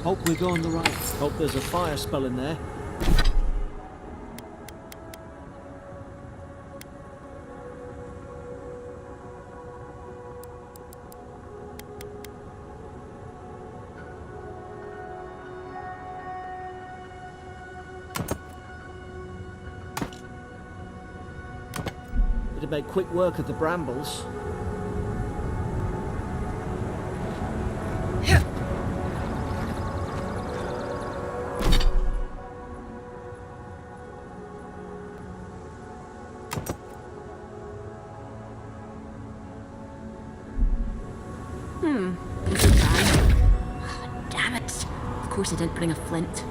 Hope we're going the right. Hope there's a fire spell in there. It'd have made quick work of the brambles. Damn it. Of course I didn't bring a flint.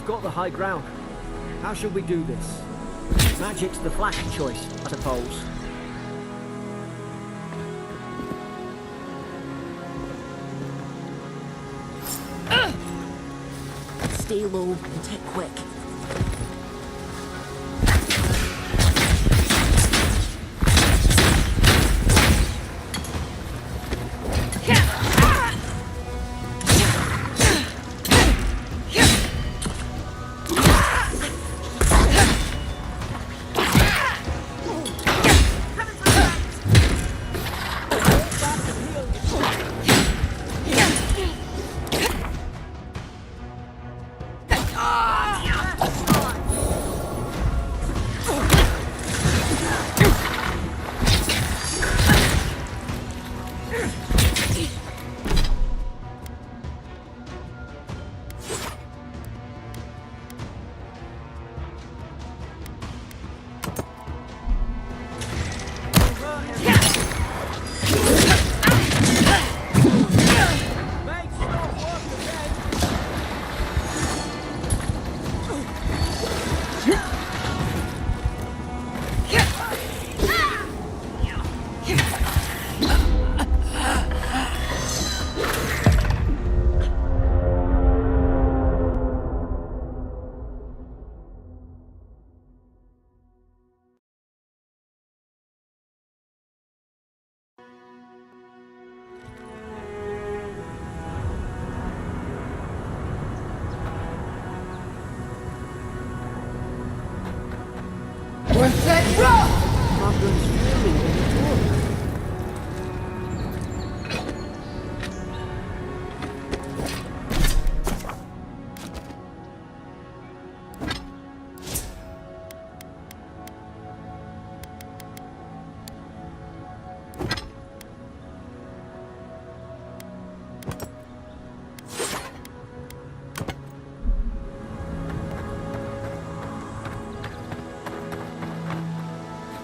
Got the high ground. How should we do this? Magic's the flashy choice, I suppose. Stay low and hit quick.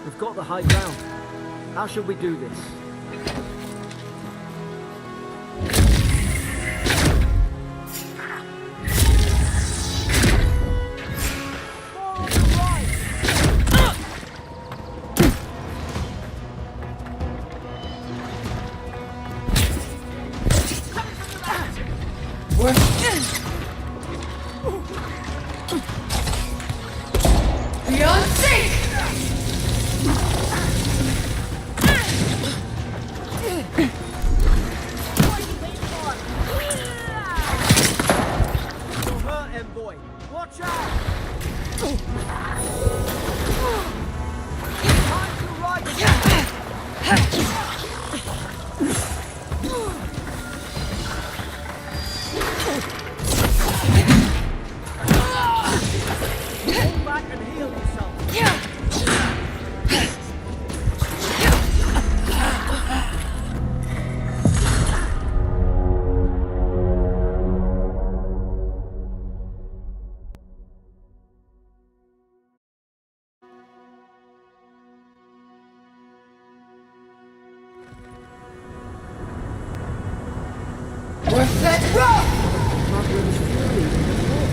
We've got the high ground. How should we do this? Madeline's fury in the book.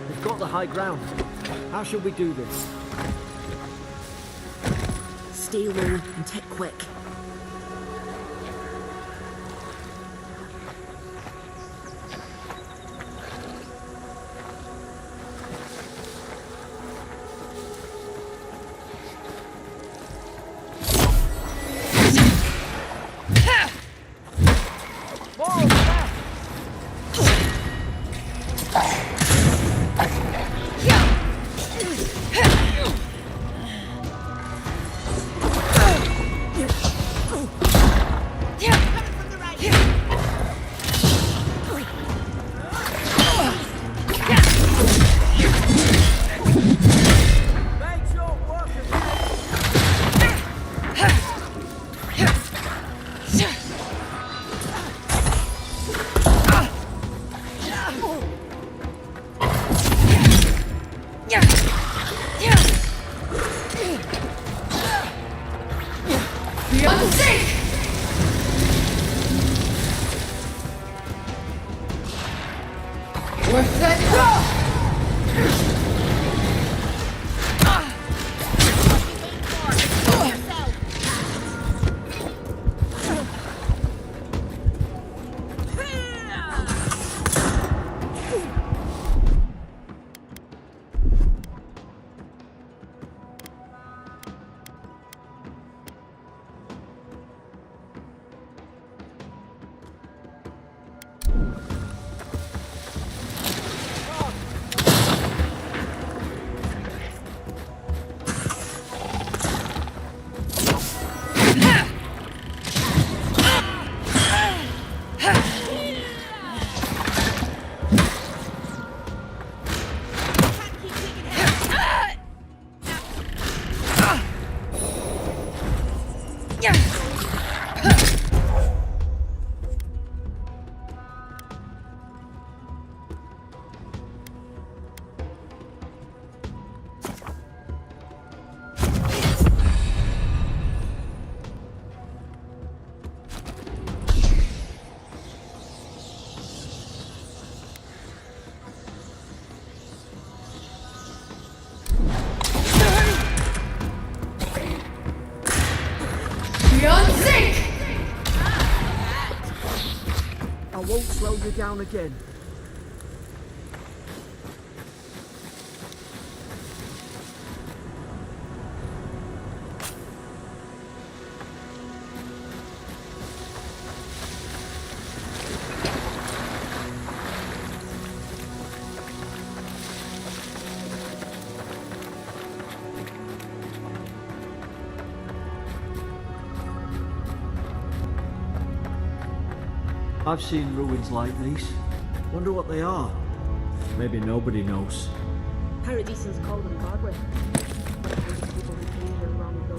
We've got the high ground. How should we do this? Stay low and tick quick. I won't slow you down again. I've seen ruins like these. Wonder what they are. Maybe nobody knows. Paradisans call them godly. People who came here long ago.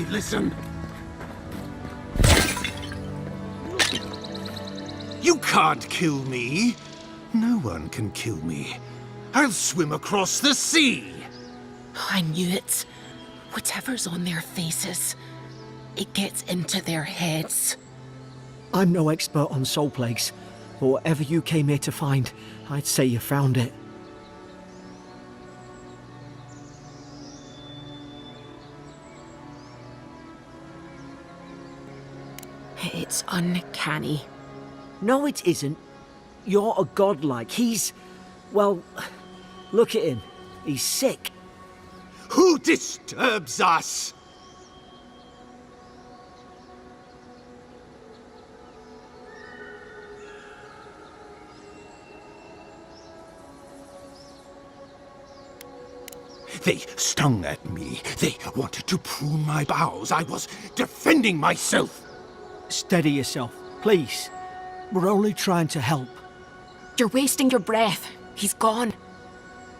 me listen. You can't kill me. No one can kill me. I'll swim across the sea. I knew it. Whatever's on their faces, it gets into their heads. I'm no expert on soul plagues, but whatever you came here to find, I'd say you found it. It's uncanny. No, it isn't. You're a godlike. He's... well, look at him. He's sick. Who disturbs us? They stung at me. They wanted to prune my bowels. I was defending myself. Steady yourself, please. We're only trying to help. You're wasting your breath. He's gone.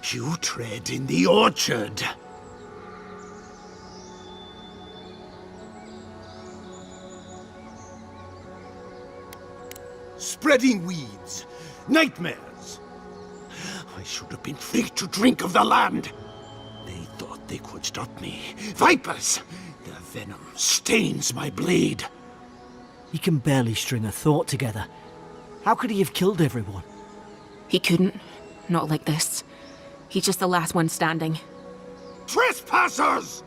You tread in the orchard. Spreading weeds. Nightmares. I should have been free to drink of the land. They thought they could stop me. Vipers! Their venom stains my blade. He can barely string a thought together. How could he have killed everyone? He couldn't. Not like this. He's just the last one standing. Trespassers!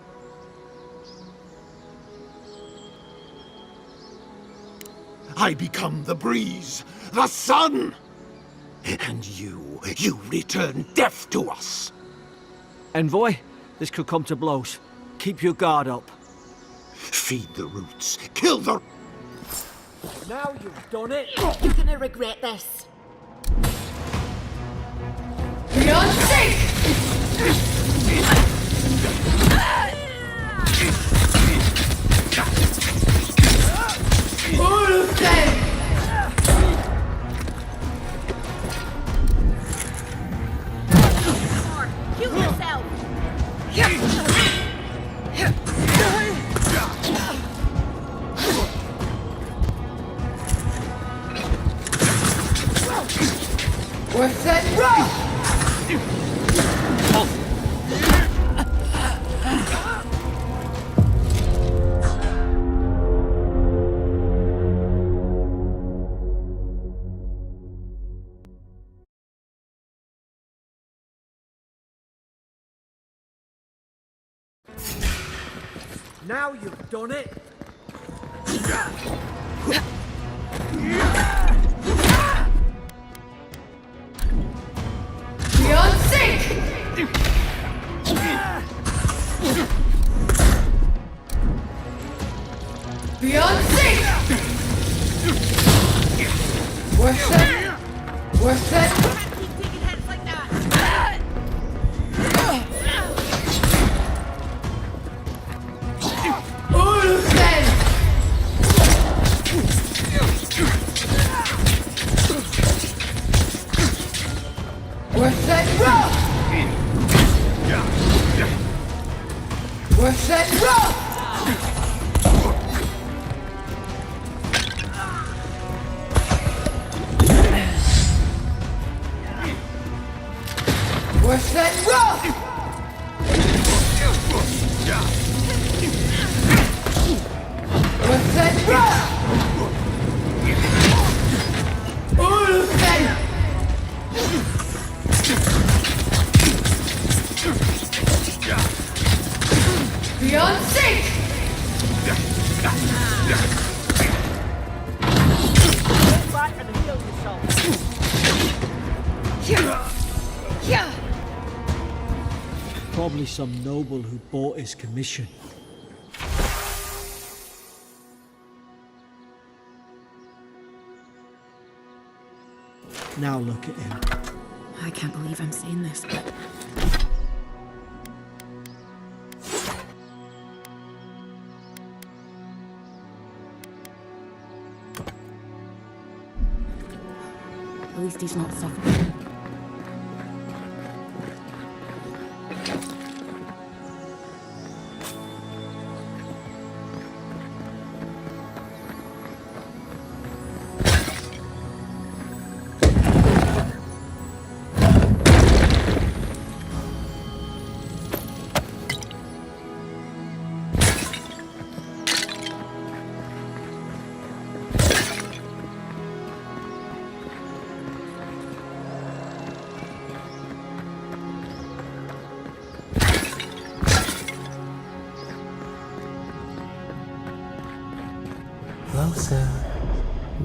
I become the breeze, the sun! And you return death to us! Envoy, this could come to blows. Keep your guard up. Feed the roots, kill the... Now you've done it! You're gonna regret this. Beyond safe! All of them! Kill yourself! What's that rock? Now you've done it! Beyond safe! Beyond safe! What's that? What's that? Keep taking hits like that! All of them! What's that rock? What's that rock? What's that rock? What's that rock? All of them! Beyond safe! Get back and heal yourself! Probably some noble who bought his commission. Now look at him. I can't believe I'm saying this, but... At least he's not suffering. closer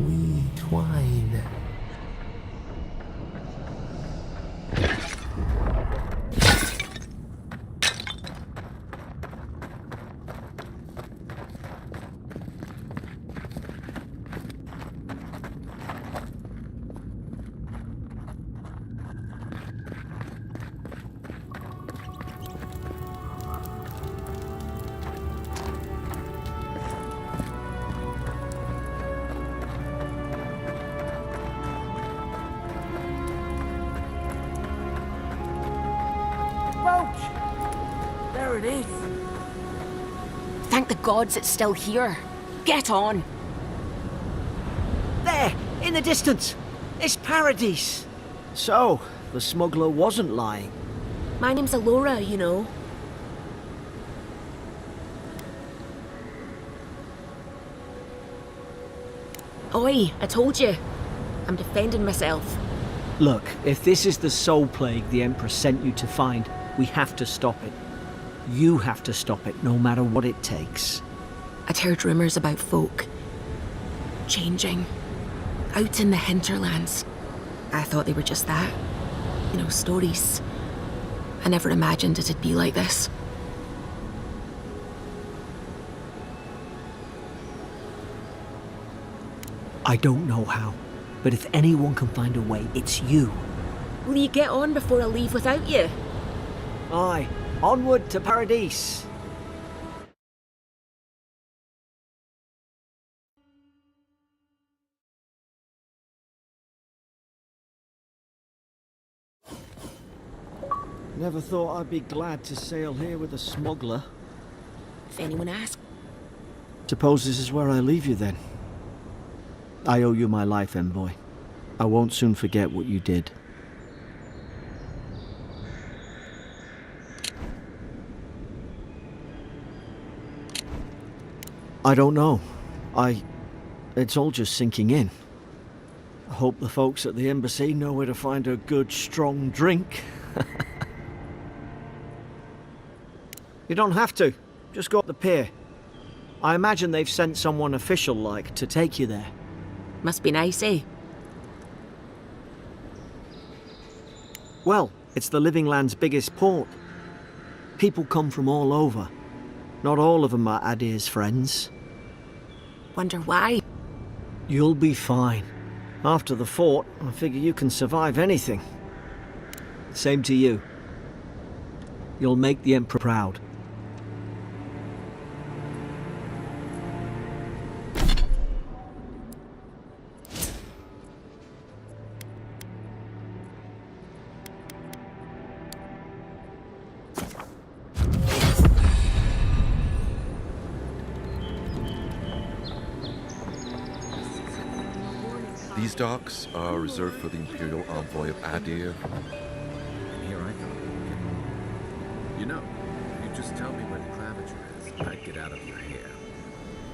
we twine. There it is. Thank the gods it's still here. Get on. There, in the distance. It's Paradise. So, the smuggler wasn't lying. My name's Alora, you know. Oi, I told you. I'm defending myself. Look, if this is the soul plague the Emperor sent you to find, we have to stop it. You have to stop it, no matter what it takes. I'd heard rumours about folk changing out in the hinterlands. I thought they were just that. You know, stories. I never imagined it'd be like this. I don't know how, but if anyone can find a way, it's you. Will you get on before I leave without you? Aye, onward to Paradise. Never thought I'd be glad to sail here with a smuggler. If anyone asks. Suppose this is where I leave you then. I owe you my life, envoy. I won't soon forget what you did. I don't know. It's all just sinking in. I hope the folks at the embassy know where to find a good, strong drink. You don't have to. Just go up the pier. I imagine they've sent someone official-like to take you there. Must be nice, eh? Well, it's the Living Land's biggest port. People come from all over. Not all of them are Adir's friends. Wonder why? You'll be fine. After the fort, I figure you can survive anything. Same to you. You'll make the Emperor proud. These docks are reserved for the Imperial Envoy of Adir. Here I go. You know, if you just tell me where the Clavager is, I'd get out of your hair.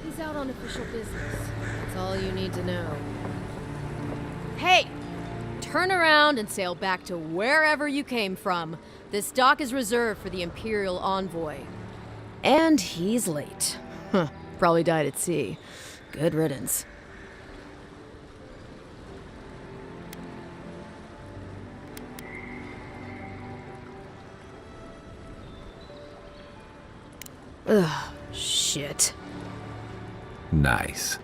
He's out on official business. That's all you need to know. Hey! Turn around and sail back to wherever you came from. This dock is reserved for the Imperial Envoy. And he's late. Huh. Probably died at sea. Good riddance. Ugh, shit. Nice.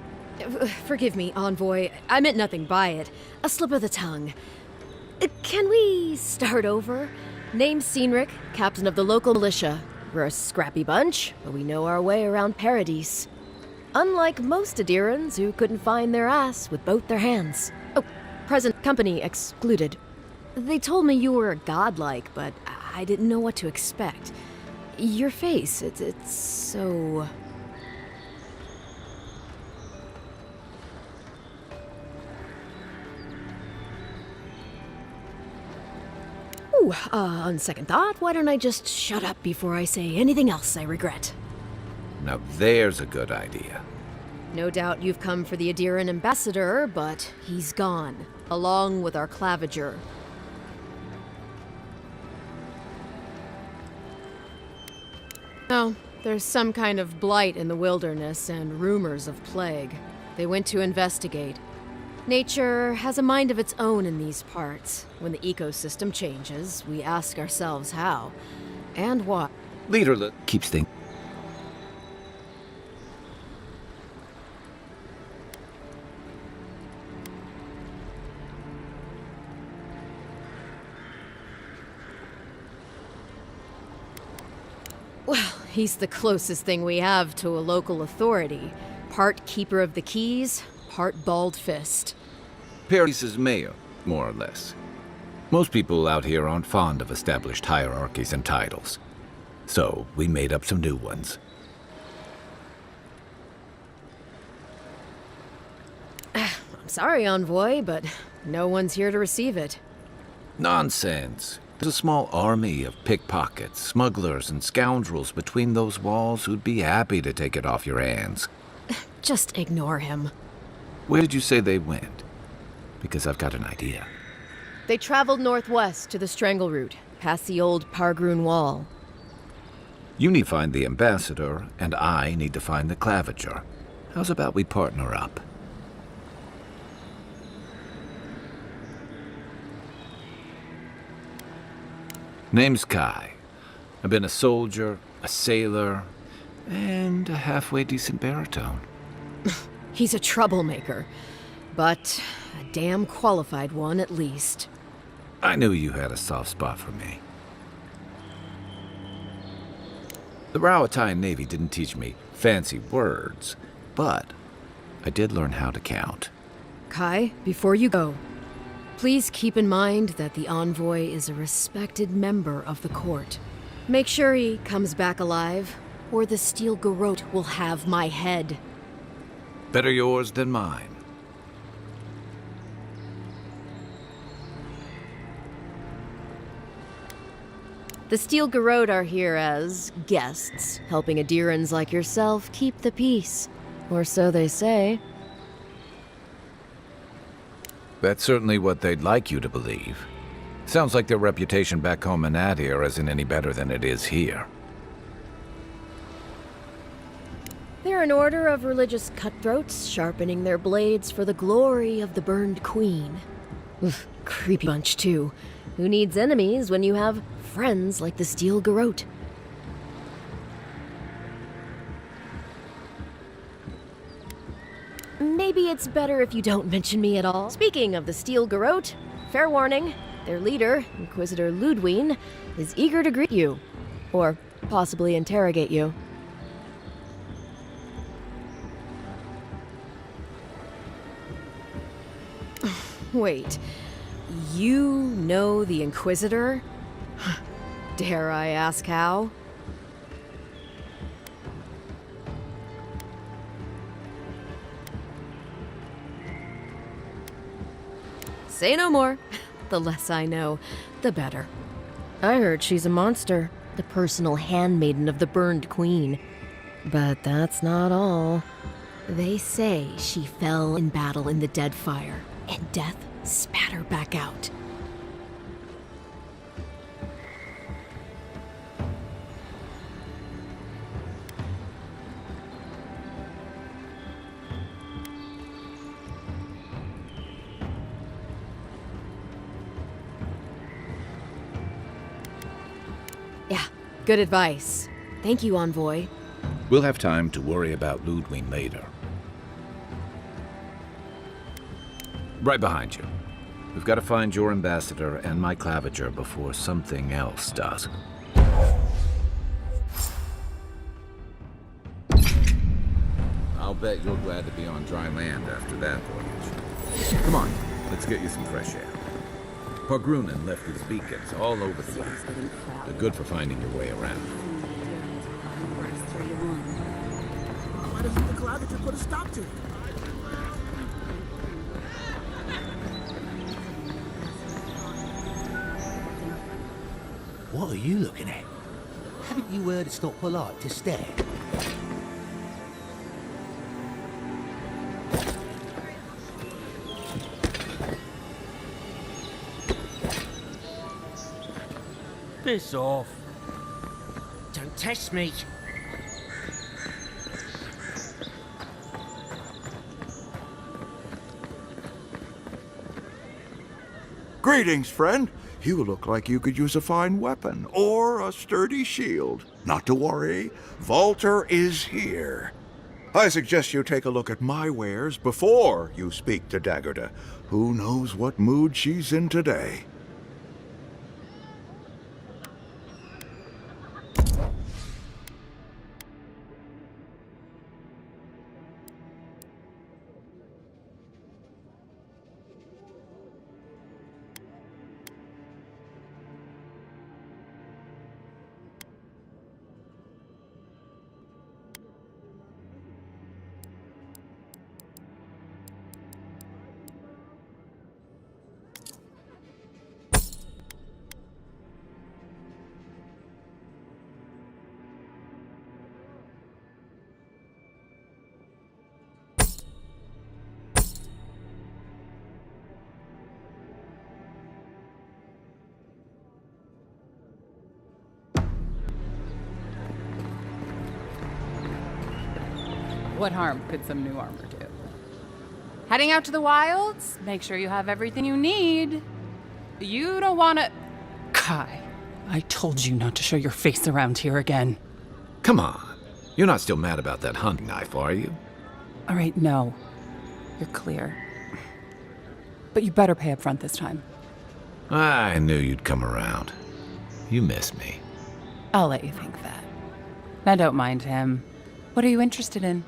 Forgive me, Envoy. I meant nothing by it. A slip of the tongue. Can we start over? Name's Cynric, captain of the local militia. We're a scrappy bunch, but we know our way around Paradise. Unlike most Adirans who couldn't find their ass with both their hands. Oh, present company excluded. They told me you were godlike, but I didn't know what to expect. Your face, it's so... Ooh, on second thought, why don't I just shut up before I say anything else I regret? Now there's a good idea. No doubt you've come for the Adiran ambassador, but he's gone, along with our Clavager. Oh, there's some kind of blight in the wilderness and rumors of plague. They went to investigate. Nature has a mind of its own in these parts. When the ecosystem changes, we ask ourselves how and why. Leader keeps thinking. Well, he's the closest thing we have to a local authority. Part keeper of the keys, part bald fist. Paris is mayor, more or less. Most people out here aren't fond of established hierarchies and titles. So, we made up some new ones. I'm sorry, Envoy, but no one's here to receive it. Nonsense. There's a small army of pickpockets, smugglers, and scoundrels between those walls who'd be happy to take it off your hands. Just ignore him. Where did you say they went? Because I've got an idea. They traveled northwest to the Strangle Route, past the old Pargroon Wall. You need to find the ambassador, and I need to find the claviger. How's about we partner up? Name's Kai. I've been a soldier, a sailor, and a halfway decent baritone. He's a troublemaker, but a damn qualified one at least. I knew you had a soft spot for me. The Rawatine Navy didn't teach me fancy words, but I did learn how to count. Kai, before you go, please keep in mind that the Envoy is a respected member of the court. Make sure he comes back alive, or the Steel Garrote will have my head. Better yours than mine. The Steel Garrote are here as guests, helping Adirans like yourself keep the peace. Or so they say. That's certainly what they'd like you to believe. Sounds like their reputation back home in Adir isn't any better than it is here. They're an order of religious cutthroats, sharpening their blades for the glory of the burned queen. Oof, creepy bunch, too. Who needs enemies when you have friends like the Steel Garrote? Maybe it's better if you don't mention me at all. Speaking of the Steel Garrote, fair warning, their leader, Inquisitor Ludwine, is eager to greet you. Or possibly interrogate you. Wait, you know the Inquisitor? Dare I ask how? Say no more. The less I know, the better. I heard she's a monster, the personal handmaiden of the burned queen. But that's not all. They say she fell in battle in the Deadfire, and death spat her back out. Yeah, good advice. Thank you, Envoy. We'll have time to worry about Ludwine later. Right behind you. We've got to find your ambassador and my claviger before something else does. I'll bet you're glad to be on dry land after that voyage. Come on, let's get you some fresh air. Pargrunen left his beacons all over the land. They're good for finding your way around. Why doesn't the claviger put a stop to it? What are you looking at? Haven't you heard it's not polite to stare? Piss off. Don't test me. Greetings, friend. You look like you could use a fine weapon or a sturdy shield. Not to worry, Volter is here. I suggest you take a look at my wares before you speak to Daggerda. Who knows what mood she's in today? What harm could some new armor do? Heading out to the wilds? Make sure you have everything you need. You don't want to... Kai, I told you not to show your face around here again. Come on. You're not still mad about that hunting knife, are you? All right, no. You're clear. But you better pay up front this time. I knew you'd come around. You miss me. I'll let you think that. Now don't mind him. What are you interested in?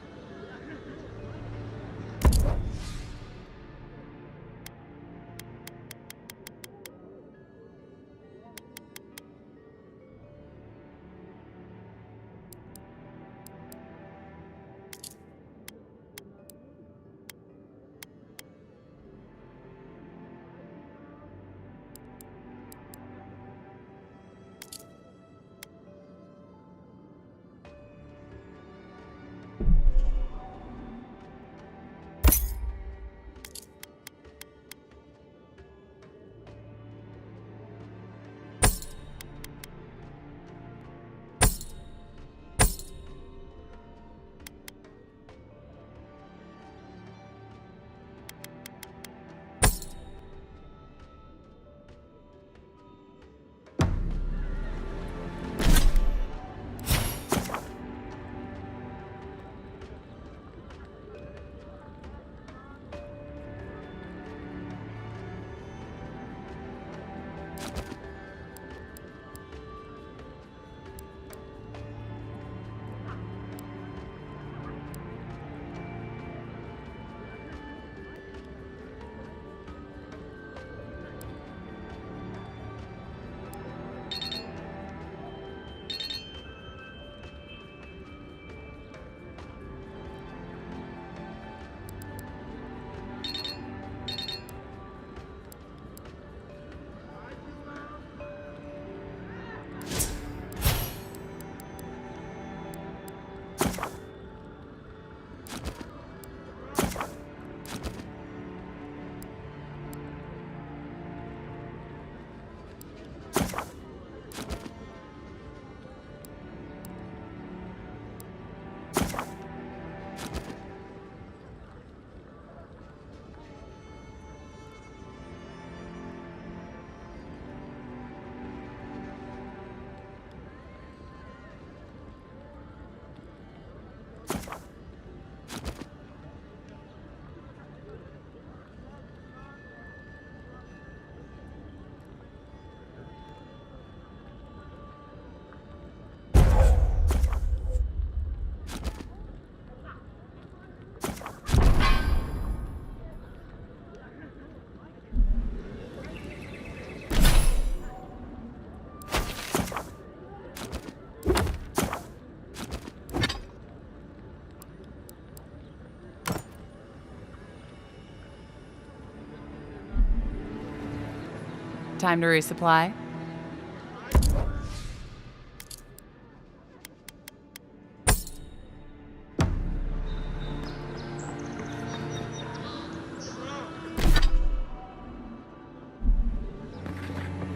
Time to resupply?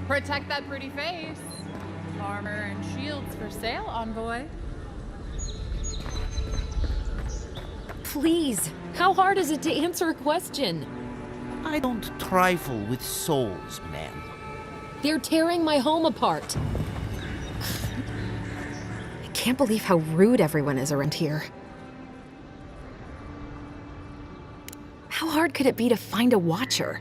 Protect that pretty face. Armor and shields for sale, envoy. Please, how hard is it to answer a question? I don't trifle with souls, ma'am. They're tearing my home apart. I can't believe how rude everyone is around here. How hard could it be to find a watcher?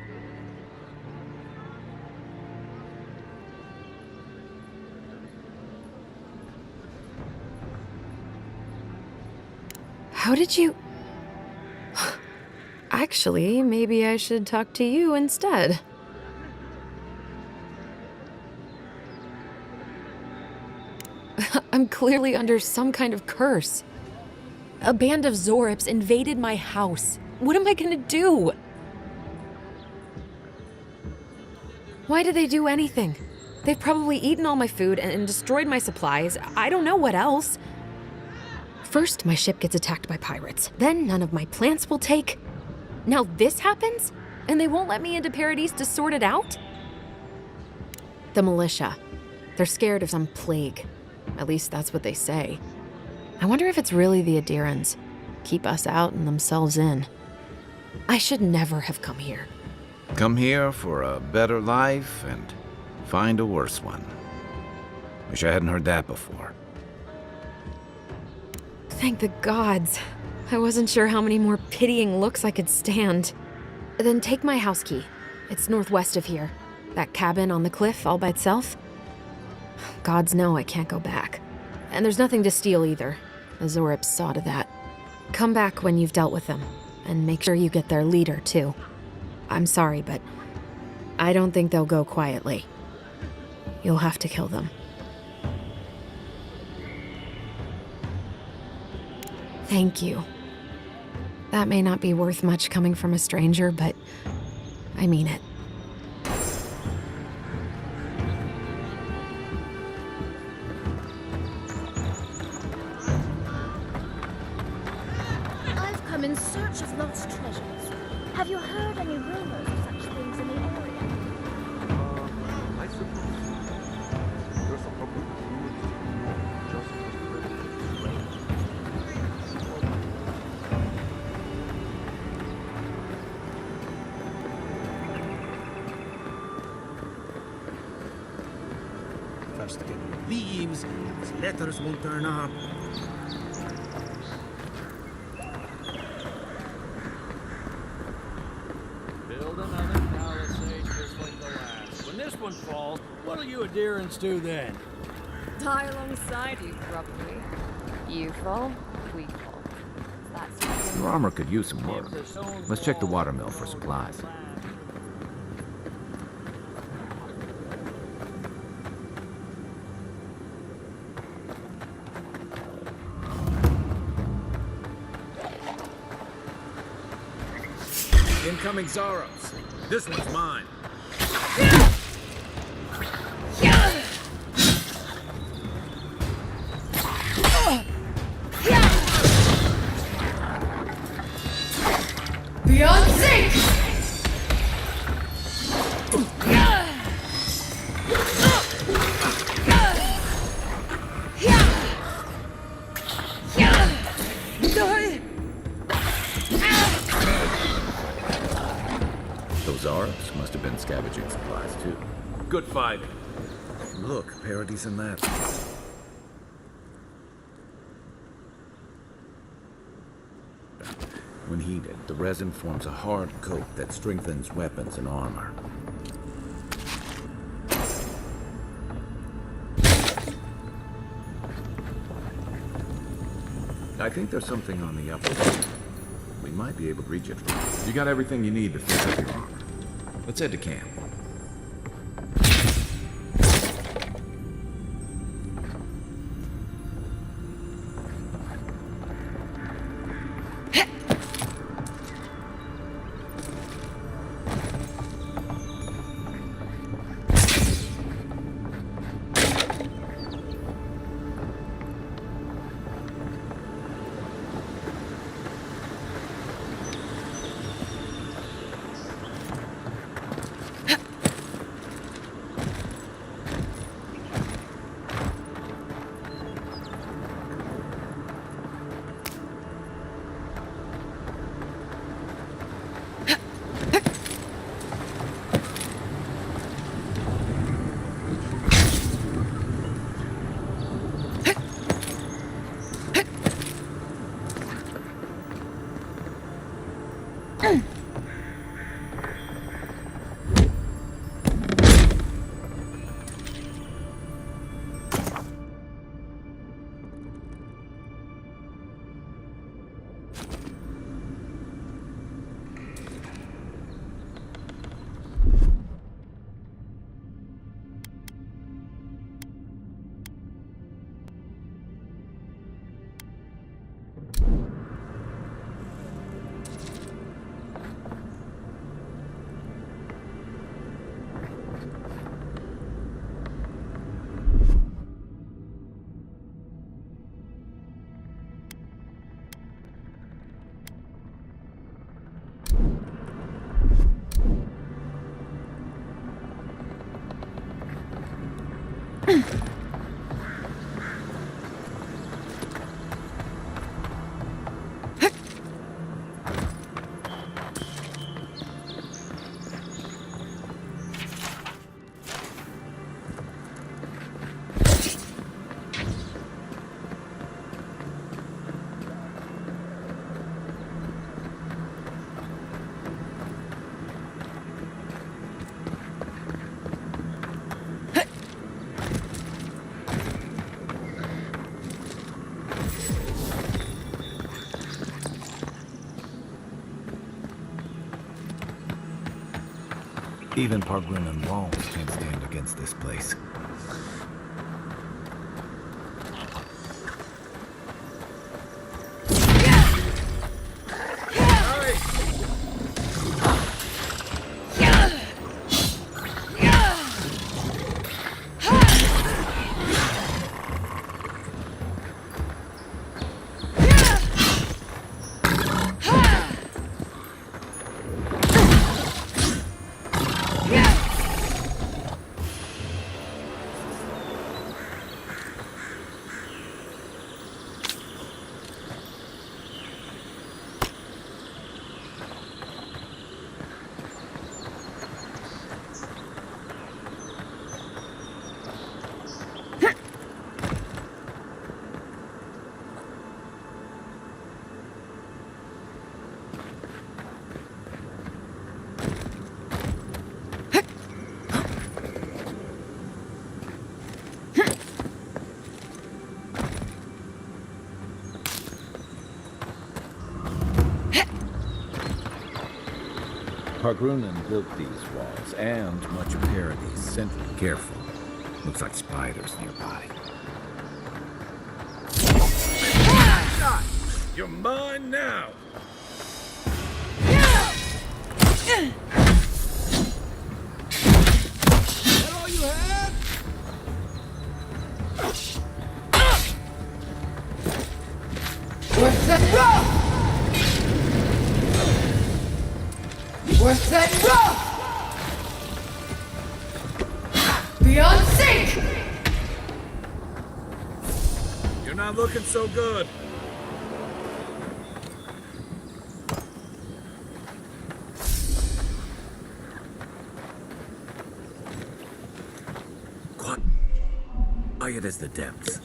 How did you... Actually, maybe I should talk to you instead. I'm clearly under some kind of curse. A band of Zorips invaded my house. What am I gonna do? Why did they do anything? They've probably eaten all my food and destroyed my supplies. I don't know what else. First, my ship gets attacked by pirates. Then none of my plants will take. Now this happens? And they won't let me into Paradise to sort it out? The militia. They're scared of some plague. At least that's what they say. I wonder if it's really the Adirans. Keep us out and themselves in. I should never have come here. Come here for a better life and find a worse one. Wish I hadn't heard that before. Thank the gods. I wasn't sure how many more pitying looks I could stand. Then take my house key. It's northwest of here. That cabin on the cliff all by itself. Gods know I can't go back. And there's nothing to steal either. The Zorips saw to that. Come back when you've dealt with them. And make sure you get their leader, too. I'm sorry, but I don't think they'll go quietly. You'll have to kill them. Thank you. That may not be worth much coming from a stranger, but I mean it. I've come in search of lost treasures. Have you heard any rumors of such things in the area? I suppose there's a public just First get leaves, his letters won't turn up. Build another palisade just like the last. When this one falls, what'll you Adirans do then? Die alongside you, probably. You fall, we fall. That's Your armor could use some work. Let's check the watermill for supplies. Incoming Zaros. This one's mine. Beyond zinc! Those Zaros must have been scavenging supplies, too. Good fighting. Look, Paradise in that. When heated, the resin forms a hard coat that strengthens weapons and armor. I think there's something on the upper side. We might be able to reach it. You got everything you need to fix up your armor. Let's head to camp. Even Pargrun and walls can't stand against this place. Pargrunen built these walls, and much of Parady's central. Careful. Looks like spiders nearby. You're mine now! That all you had? What's that rock? What's that rock? Beyond sync! You're not looking so good. Quiet as the depths.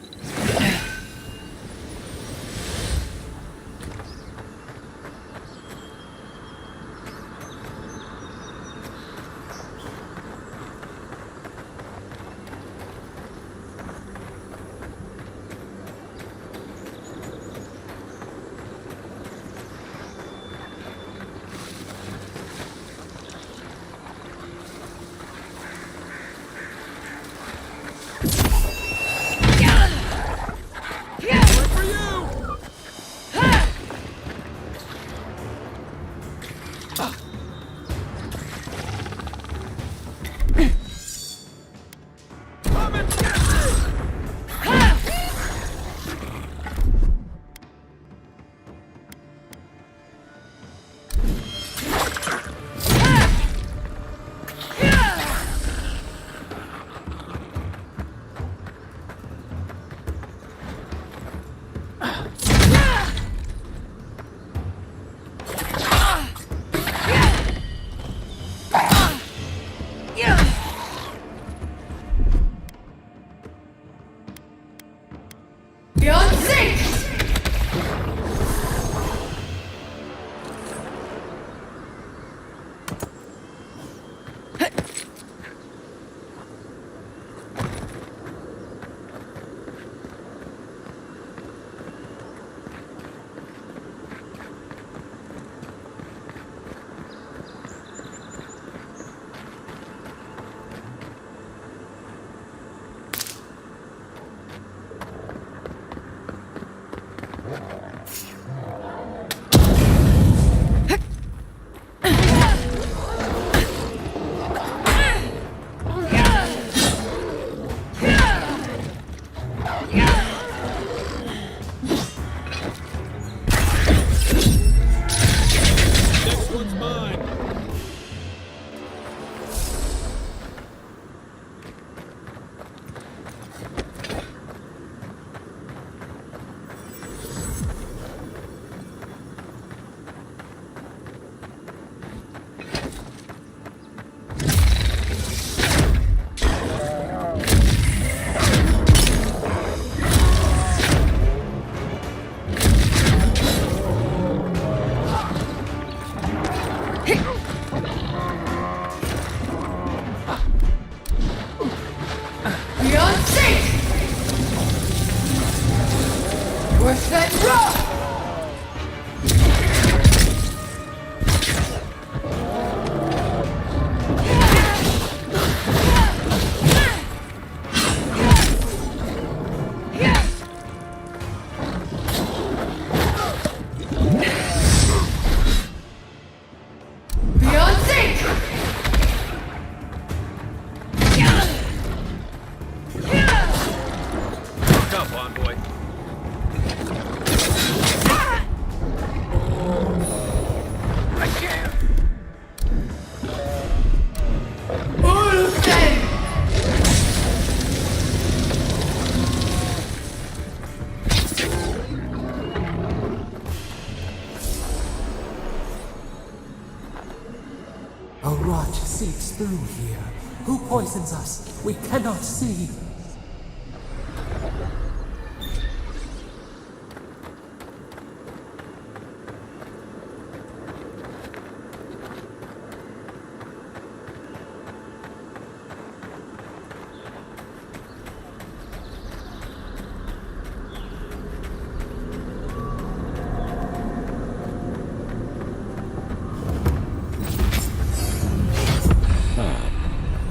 seeps through here? Who poisons us? We cannot see.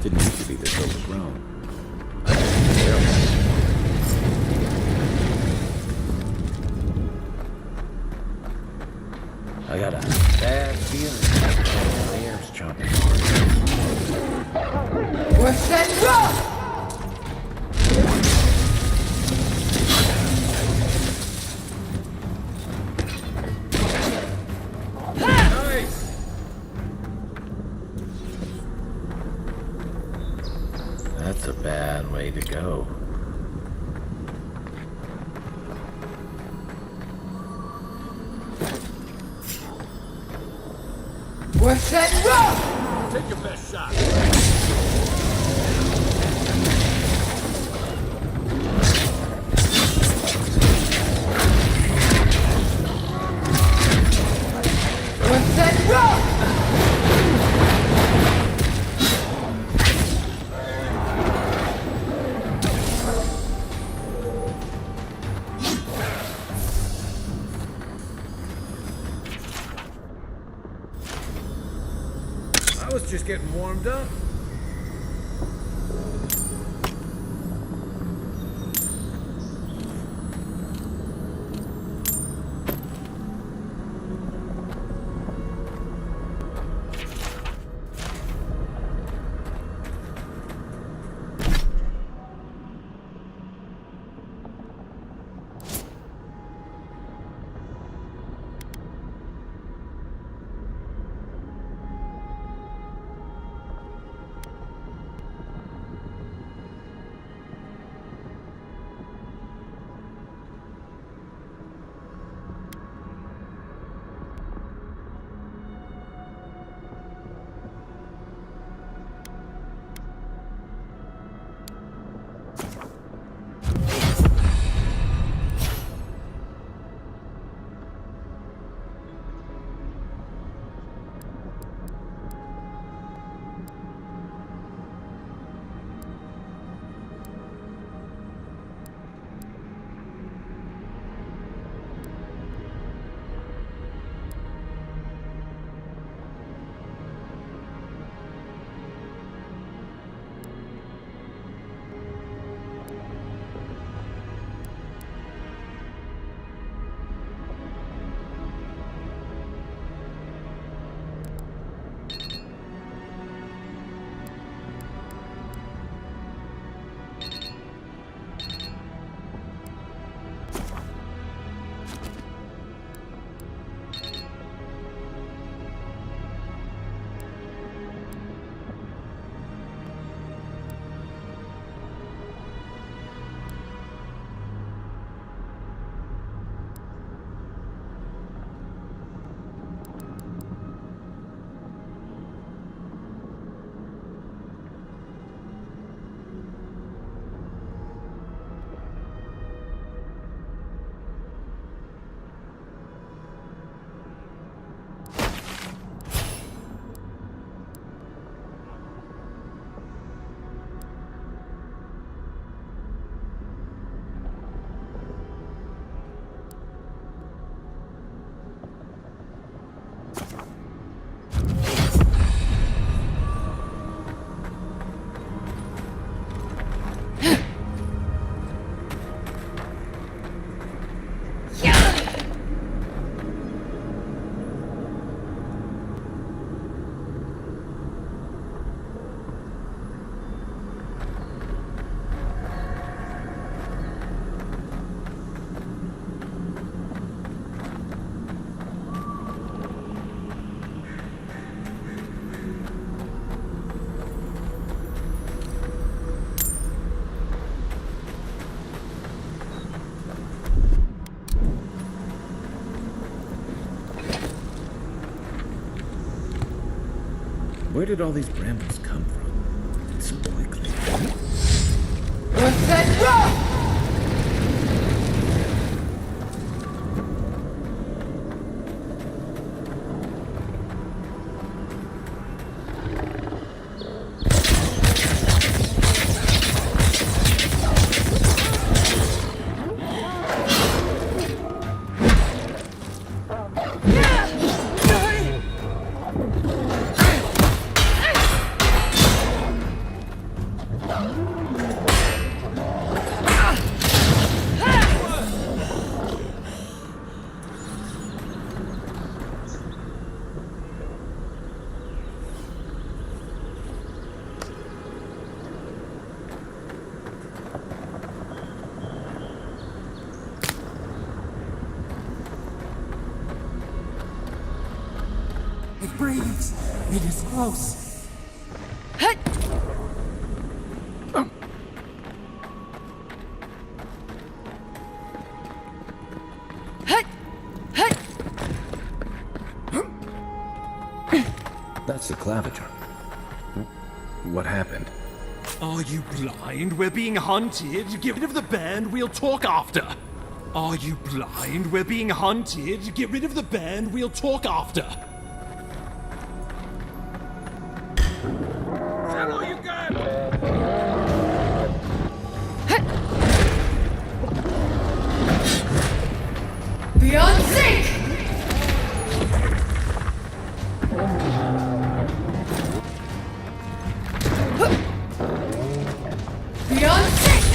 Didn't used to be this overgrown. I got a bad feeling the air's chomping. What's that rock? That's a bad way to go. What's that rock? Take your best shot. What's that rock? I was just getting warmed up. Where did all these brambles come from? So quickly. What's that rock? It breathes. It is close. That's the claviger. What happened? Are you blind? We're being hunted. Get rid of the band, we'll talk after. Are you blind? We're being hunted. Get rid of the band, we'll talk after. Fellow, you got Beyond sync! Beyond sync!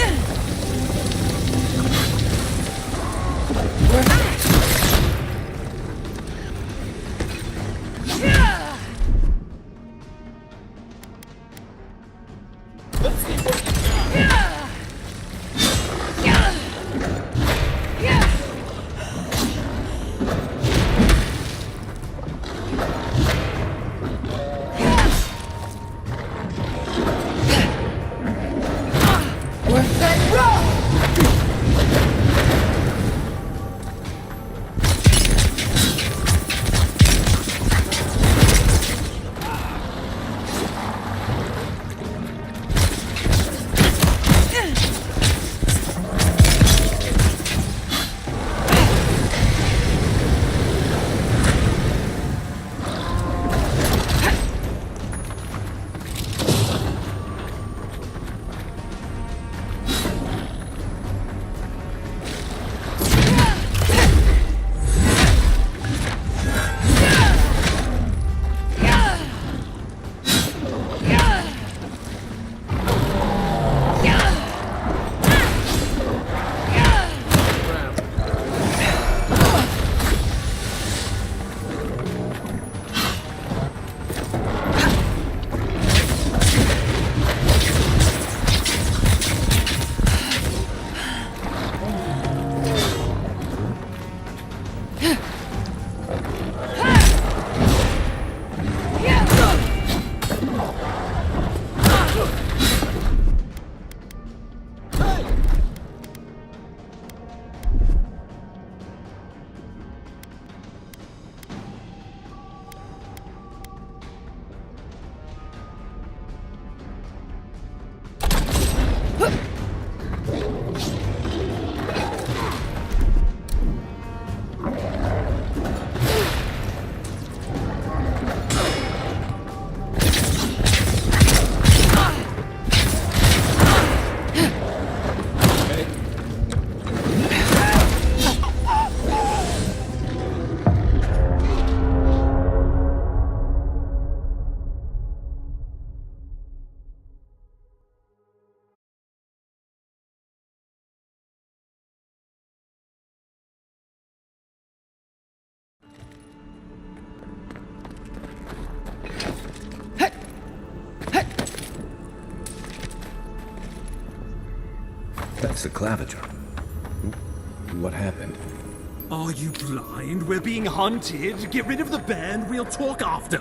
That's the claviger. What happened? Are you blind? We're being hunted. Get rid of the band, we'll talk after.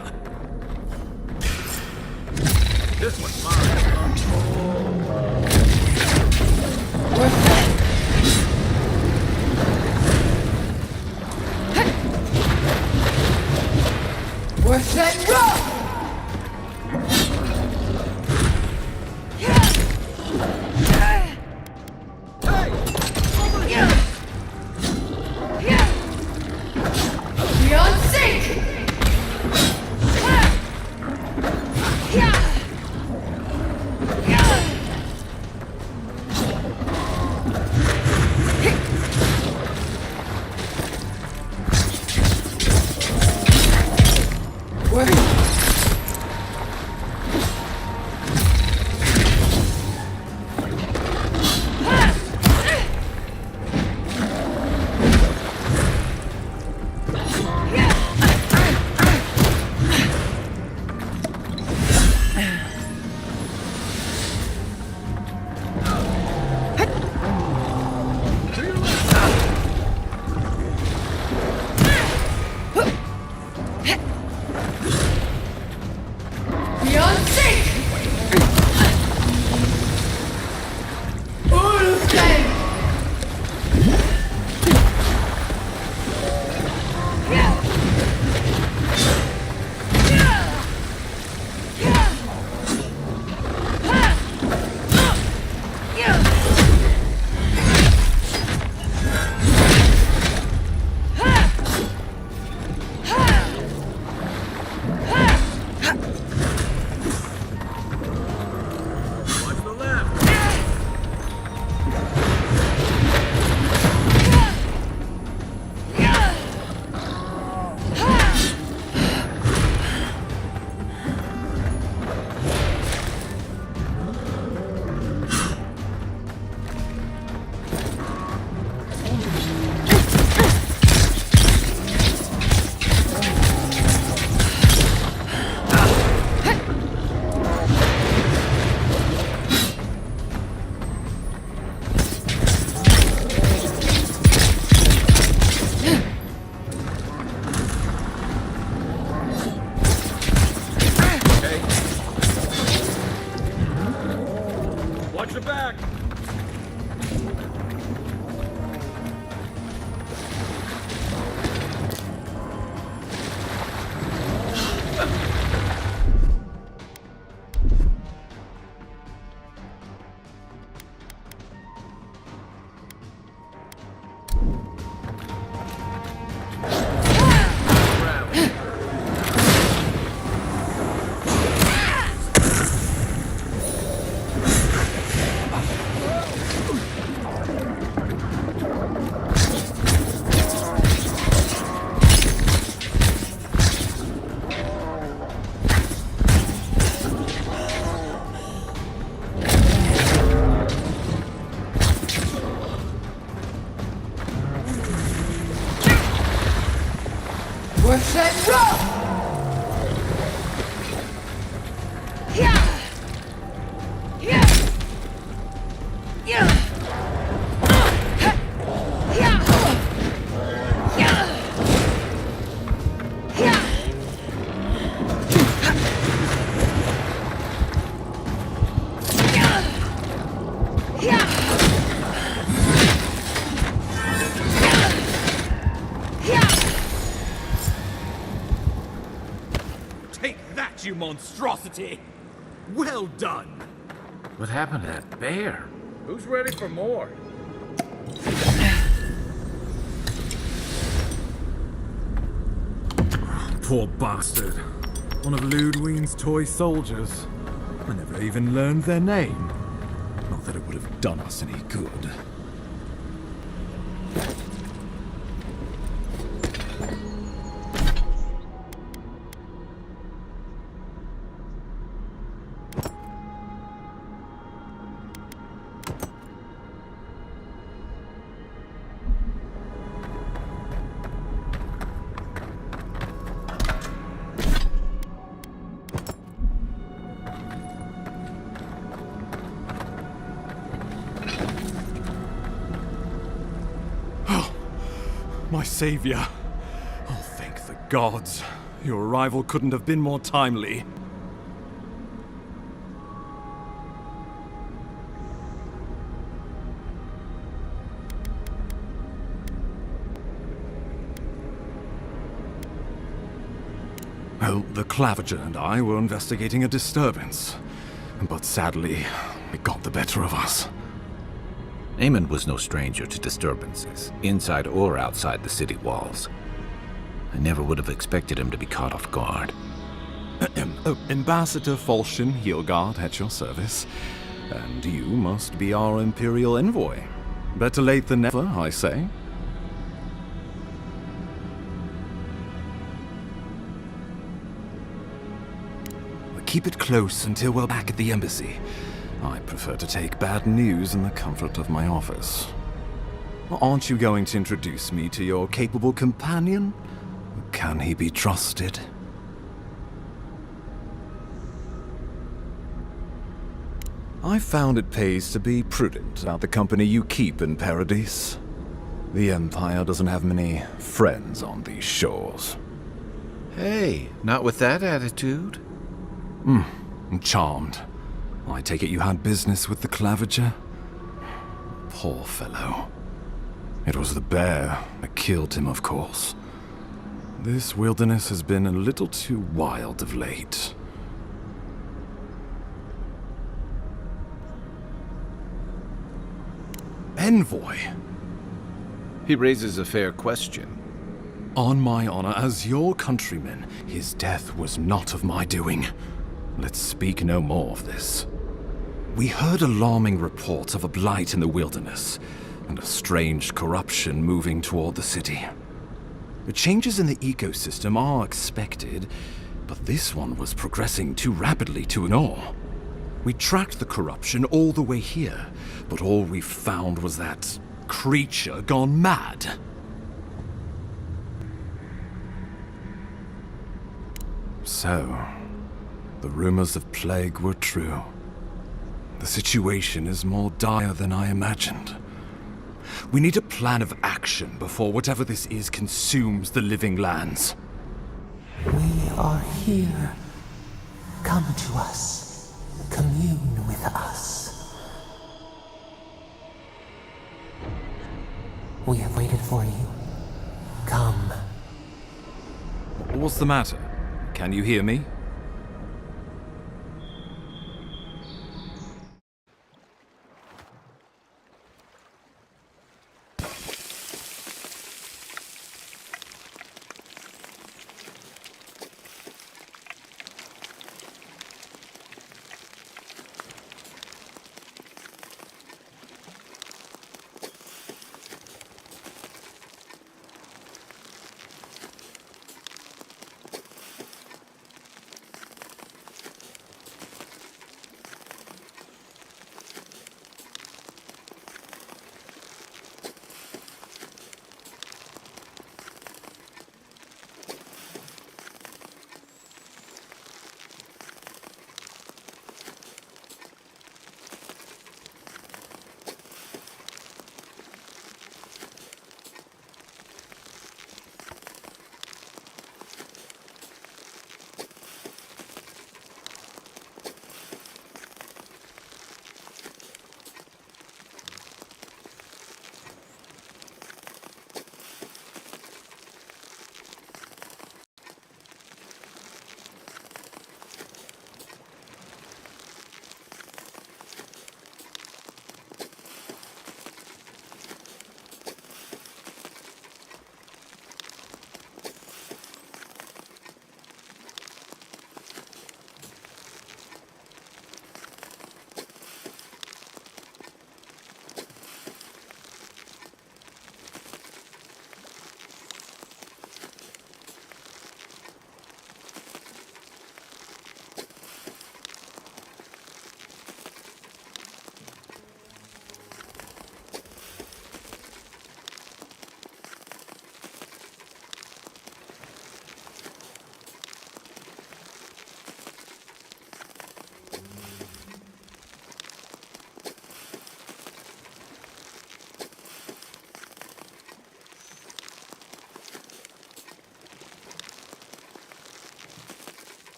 This one's mine. What's that rock? Watch your back! Worth that rough! Take that, you monstrosity! Well done! What happened to that bear? Who's ready for more? Poor bastard. One of Ludwine's toy soldiers. I never even learned their name. Not that it would have done us any good. My savior. Oh, thank the gods. Your arrival couldn't have been more timely. Well, the Clavager and I were investigating a disturbance. But sadly, it got the better of us. Eamon was no stranger to disturbances, inside or outside the city walls. I never would have expected him to be caught off guard. Ambassador Falchion Heelguard at your service. And you must be our Imperial envoy. Better late than never, I say. Keep it close until we're back at the embassy. I prefer to take bad news in the comfort of my office. Aren't you going to introduce me to your capable companion? Can he be trusted? I found it pays to be prudent about the company you keep in Paradise. The Empire doesn't have many friends on these shores. Hey, not with that attitude. I'm charmed. I take it you had business with the Clavager? Poor fellow. It was the bear that killed him, of course. This wilderness has been a little too wild of late. Envoy? He raises a fair question. On my honor as your countryman, his death was not of my doing. Let's speak no more of this. We heard alarming reports of a blight in the wilderness, and a strange corruption moving toward the city. The changes in the ecosystem are expected, but this one was progressing too rapidly to ignore. We tracked the corruption all the way here, but all we found was that creature gone mad. So, the rumors of plague were true. The situation is more dire than I imagined. We need a plan of action before whatever this is consumes the living lands. We are here. Come to us. Commune with us. We have waited for you. Come. What's the matter? Can you hear me?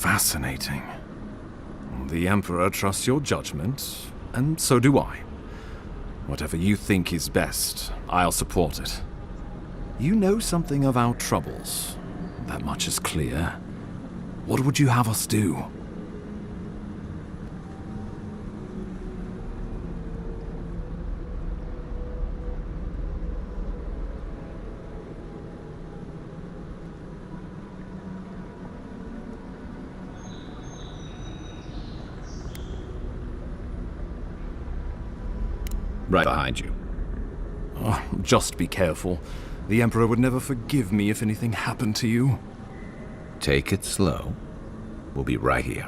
Fascinating. The Emperor trusts your judgment, and so do I. Whatever you think is best, I'll support it. You know something of our troubles. That much is clear. What would you have us do? Right behind you. Oh, just be careful. The Emperor would never forgive me if anything happened to you. Take it slow. We'll be right here.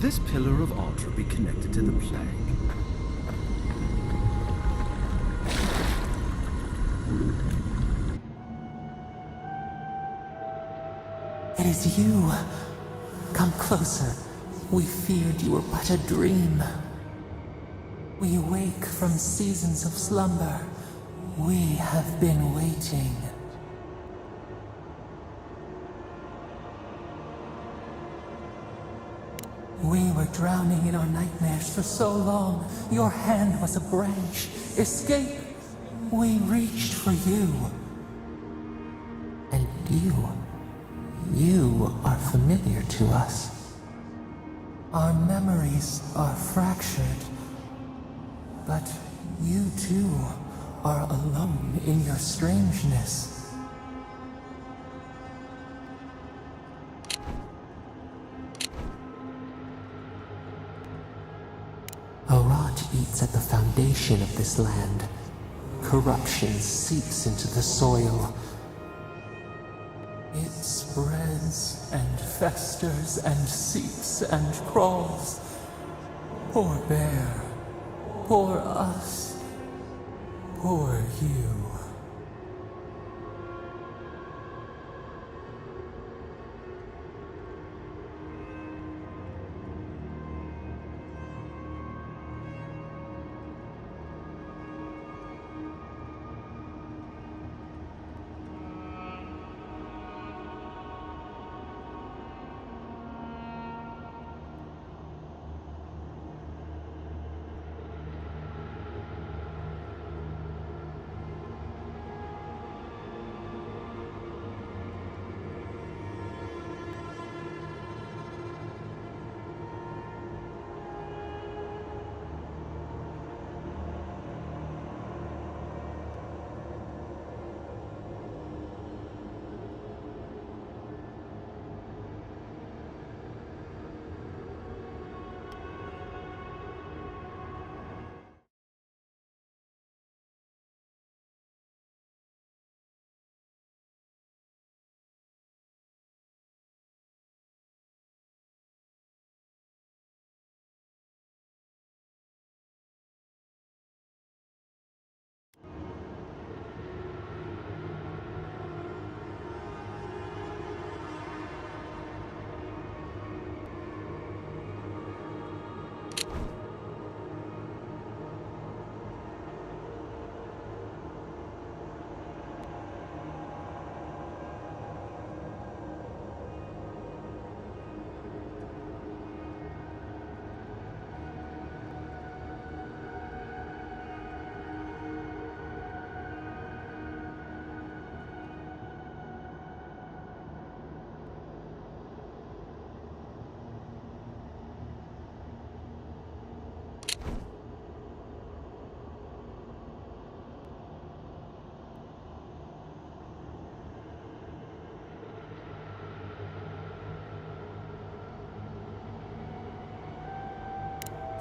this pillar of Ultra be connected to the plague? It is you. Come closer. We feared you were but a dream. We awake from seasons of slumber. We have been waiting. We were drowning in our nightmares for so long. Your hand was a branch. Escape! We reached for you. And you are familiar to us. Our memories are fractured. But you too are alone in your strangeness. A rot eats at the foundation of this land. Corruption seeps into the soil. It spreads and festers and seeps and crawls. Poor bear. Poor us. Poor you.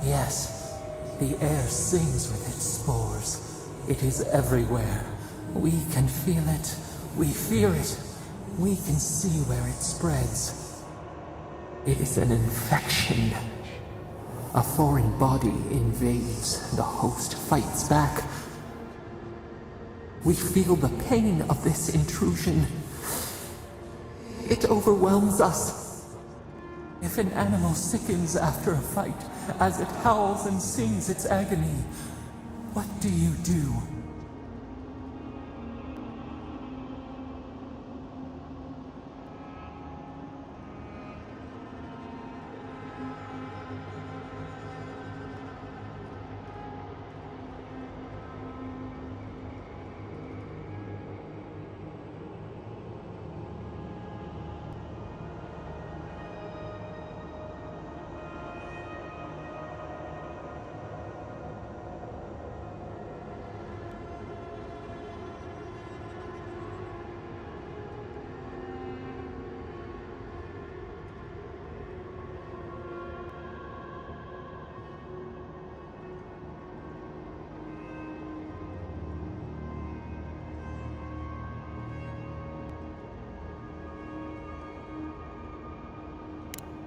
Yes, the air sings with its spores. It is everywhere. We can feel it. We fear it. We can see where it spreads. It is an infection. A foreign body invades. The host fights back. We feel the pain of this intrusion. It overwhelms us. If an animal sickens after a fight, as it howls and sings its agony, what do you do?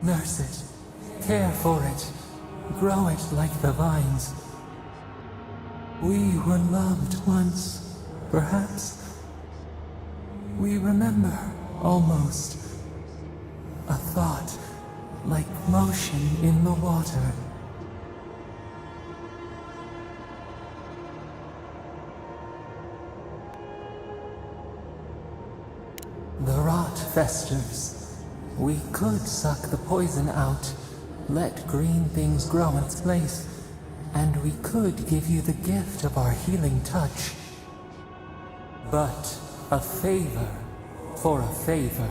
Nurse it, care for it, grow it like the vines. We were loved once, perhaps. We remember, almost. A thought, like motion in the water. The rot festers. We could suck the poison out, let green things grow in its place, and we could give you the gift of our healing touch. But a favor for a favor.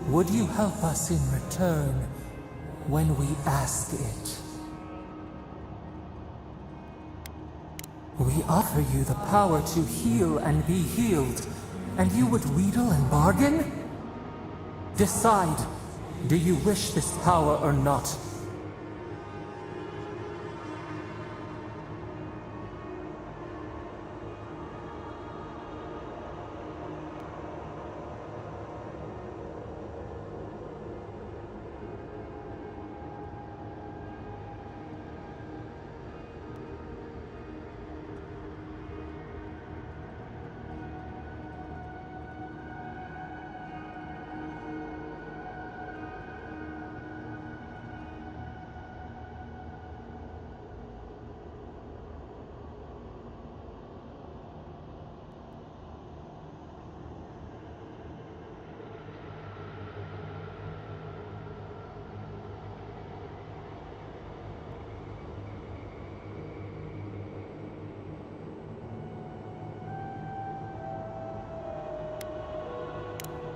Would you help us in return when we ask it? We offer you the power to heal and be healed, and you would wheedle and bargain? Decide, do you wish this power or not?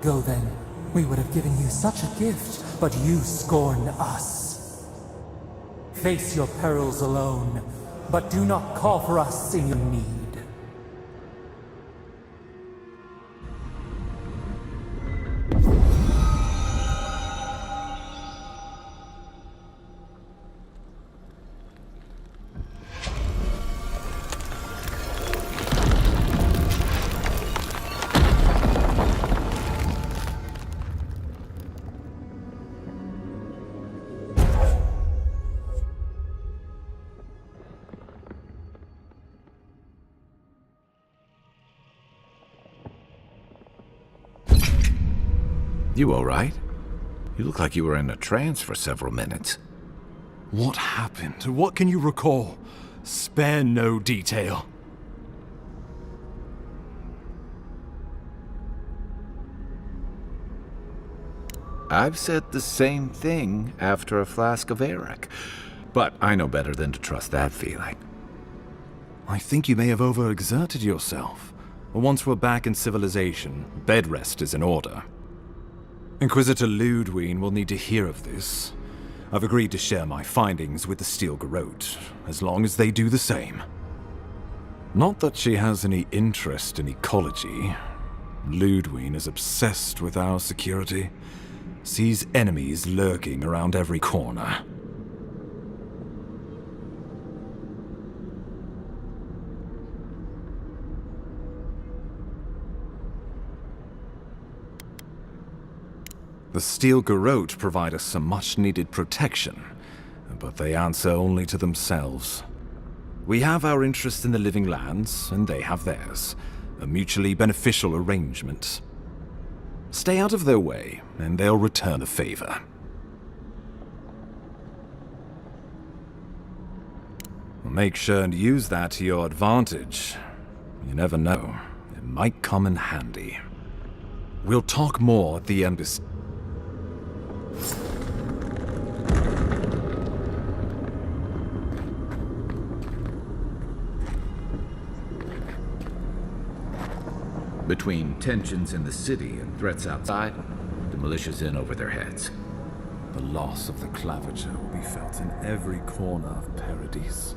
Go then. We would have given you such a gift, but you scorn us. Face your perils alone, but do not call for us in your need. You all right? You look like you were in a trance for several minutes. What happened? What can you recall? Spare no detail. I've said the same thing after a flask of Arak, but I know better than to trust that feeling. I think you may have overexerted yourself. Once we're back in civilization, bed rest is in order. Inquisitor Ludwig will need to hear of this. I've agreed to share my findings with the Steel Garrote, as long as they do the same. Not that she has any interest in ecology. Ludwig is obsessed with our security, sees enemies lurking around every corner. The Steel Garrote provide us some much-needed protection, but they answer only to themselves. We have our interest in the living lands, and they have theirs. A mutually beneficial arrangement. Stay out of their way, and they'll return the favor. Make sure and use that to your advantage. You never know. It might come in handy. We'll talk more at the embassy. Between tensions in the city and threats outside, the militia's in over their heads. The loss of the Clavager will be felt in every corner of Paradise.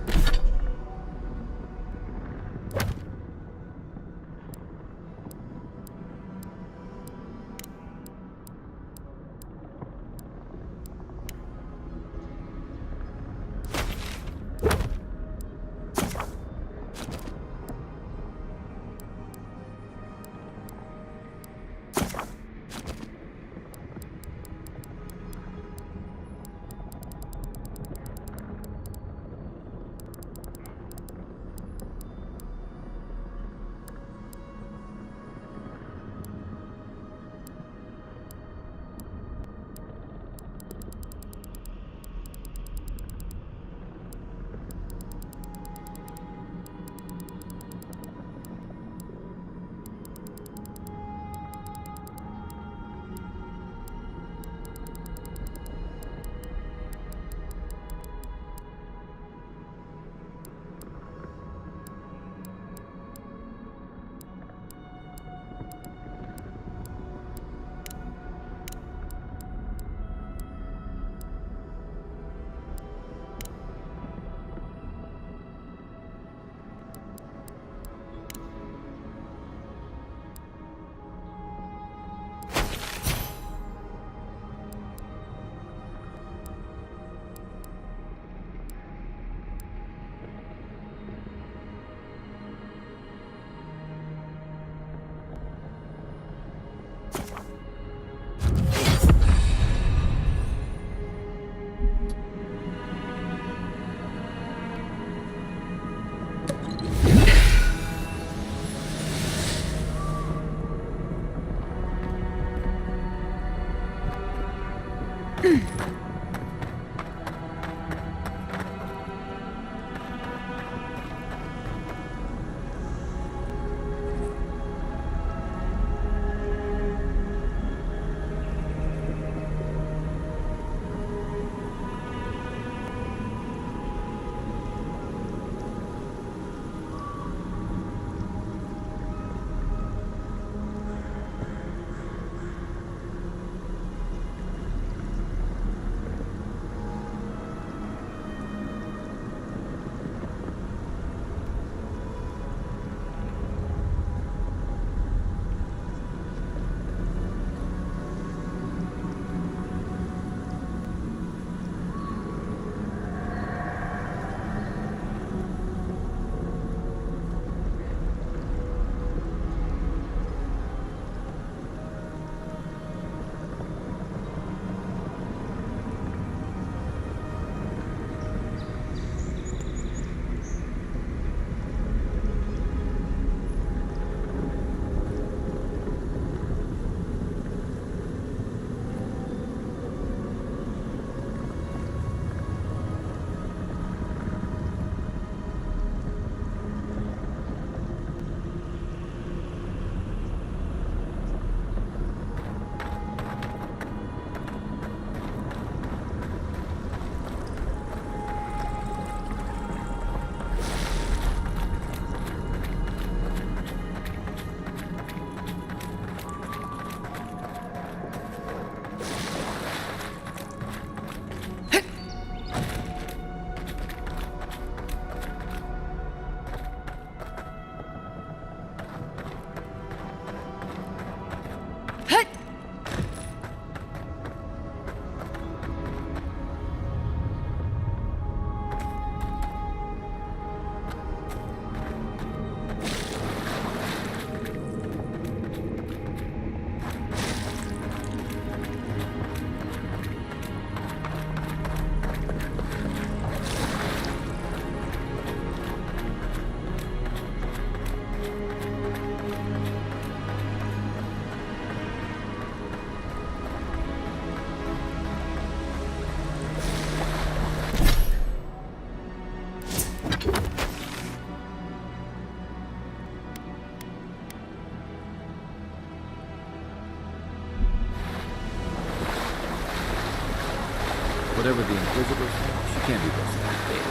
whatever the Inquisitors want, she can't do this that big,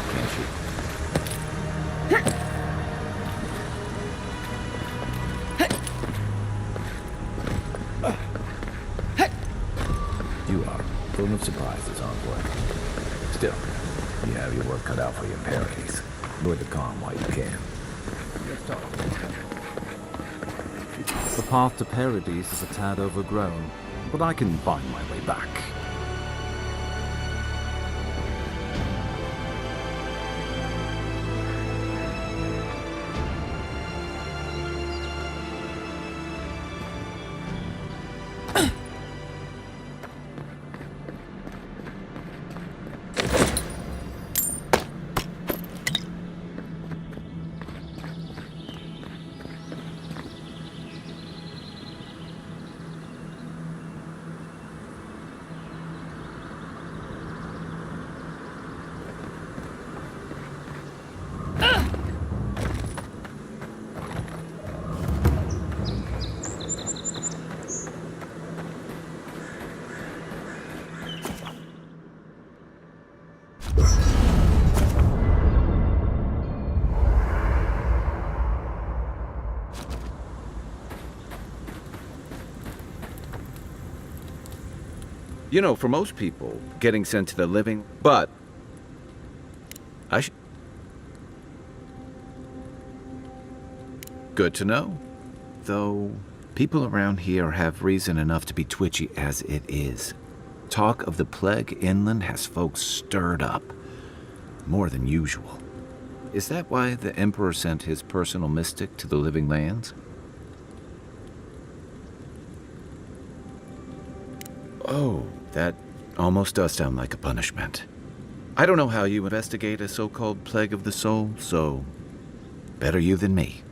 can she? You are full of surprises, Envoy. Still, you have your work cut out for you in Paradise. Avoid the calm while you can. The path to Paradise is a tad overgrown, but I can find my way back. You know, for most people, getting sent to the living, but Good to know. Though, people around here have reason enough to be twitchy as it is. Talk of the plague inland has folks stirred up. More than usual. Is that why the Emperor sent his personal mystic to the living lands? Oh, that almost does sound like a punishment. I don't know how you investigate a so-called plague of the soul, so better you than me.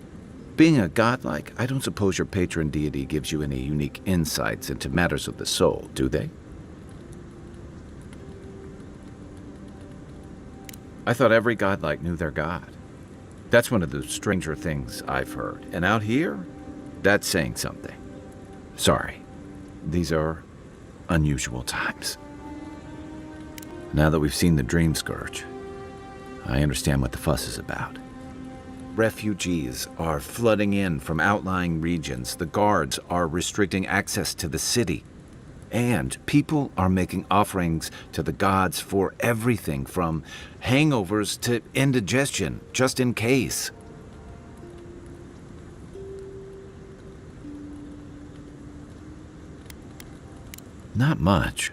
Being a godlike, I don't suppose your patron deity gives you any unique insights into matters of the soul, do they? I thought every godlike knew their god. That's one of the stranger things I've heard. And out here, that's saying something. Sorry, these are unusual times. Now that we've seen the Dream Scourge, I understand what the fuss is about. Refugees are flooding in from outlying regions. The guards are restricting access to the city. And people are making offerings to the gods for everything from hangovers to indigestion, just in case. Not much.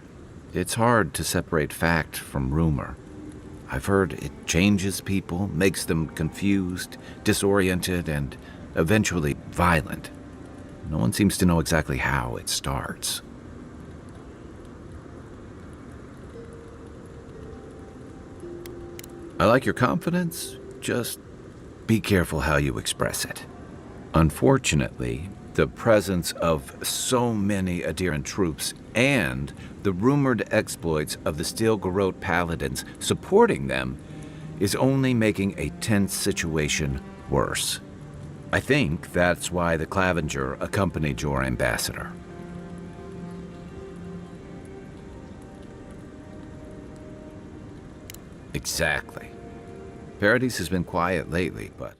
It's hard to separate fact from rumor. I've heard it changes people, makes them confused, disoriented, and eventually violent. No one seems to know exactly how it starts. I like your confidence, just be careful how you express it. Unfortunately, the presence of so many adherent troops and the rumored exploits of the Steel Garrote paladins supporting them is only making a tense situation worse. I think that's why the Clavenger accompanied your ambassador. Exactly. Paradise has been quiet lately, but